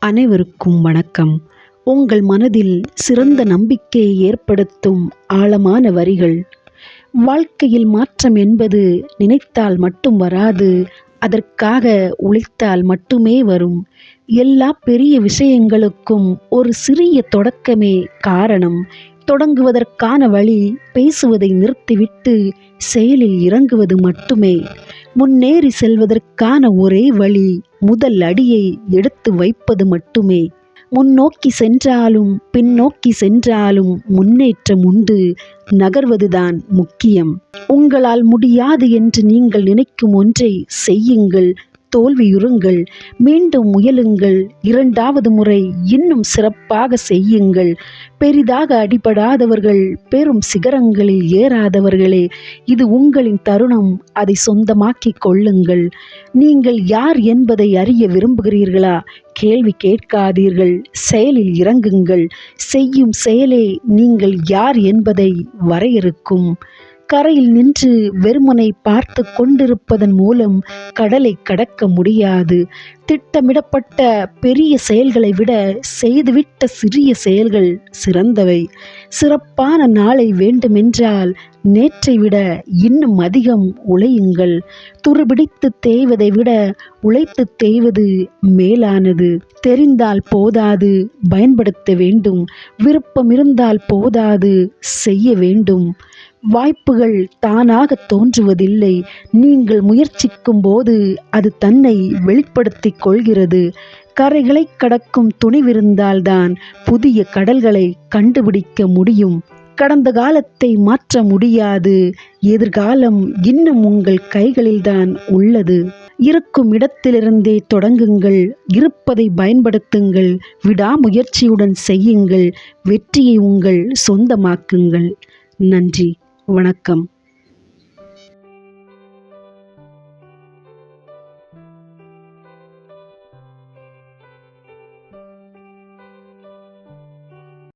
அனைவருக்கும் வணக்கம். உங்கள் மனதில் சிறந்த நம்பிக்கையை ஏற்படுத்தும் ஆழமான வரிகள். வாழ்க்கையில் மாற்றம் என்பது நினைத்தால் மட்டும் வராது, அதற்காக உழைத்தால் மட்டுமே வரும். எல்லா பெரிய விஷயங்களுக்கும் ஒரு சிறிய தொடக்கமே காரணம். தொடங்குவதற்கான வழி பேசுவதை நிறுத்திவிட்டு செயலில் இறங்குவது மட்டுமே. முன்னேறி செல்வதற்கான ஒரே வழி முதல் அடியை எடுத்து வைப்பது மட்டுமே. முன்னோக்கி சென்றாலும் பின்னோக்கி சென்றாலும் முன்னேற்றம் உண்டு. நகர்வதுதான் முக்கியம். உங்களால் முடியாது என்று நீங்கள் நினைக்கும் ஒன்றை செய்யுங்கள். தோல்வியுறுங்கள், மீண்டும் முயலுங்கள், இரண்டாவது முறை இன்னும் சிறப்பாக செய்யுங்கள். பெரிதாக அடிபடாதவர்கள் பெரும் சிகரங்களில் ஏறாதவர்களே. இது உங்களின் தருணம், அதை சொந்தமாக்கிக் கொள்ளுங்கள். நீங்கள் யார் என்பதை அறிய விரும்புகிறீர்களா? கேள்வி கேட்காதீர்கள், செயலில் இறங்குங்கள். செய்யும் செயலே நீங்கள் யார் என்பதை வரையறுக்கும். கரையில் நின்று வெறுமனை பார்த்து கொண்டிருப்பதன் மூலம் கடலை கடக்க முடியாது. திட்டமிடப்பட்ட பெரிய செயல்களை விட செய்துவிட்ட சிறிய செயல்கள் சிறந்தவை. சிறப்பான நாளை வேண்டுமென்றால் நேற்றை விட இன்னும் அதிகம் உழையுங்கள். துருபிடித்து தேய்வதை விட உழைத்து தேய்வது மேலானது. தெரிந்தால் போதாது, பயன்படுத்த வேண்டும். விருப்பம் இருந்தால் போதாது, செய்ய வேண்டும். வாய்ப்புகள் தானாக தோன்றுவதில்லை. நீங்கள் முயற்சிக்கும் போது அது தன்னை வெளிப்படுத்திக் கொள்கிறது. கரைகளை கடக்கும் துணிவிருந்தால்தான் புதிய கடல்களை கண்டுபிடிக்க முடியும். கடந்த காலத்தை மாற்ற முடியாது. எதிர்காலம் இன்னும் உங்கள் கைகளில்தான் உள்ளது. இருக்கும் இடத்திலிருந்தே தொடங்குங்கள். இருப்பதை பயன்படுத்துங்கள். விடாமுயற்சியுடன் செய்யுங்கள். வெற்றியை உங்கள் சொந்தமாக்குங்கள். நன்றி, வணக்கம்.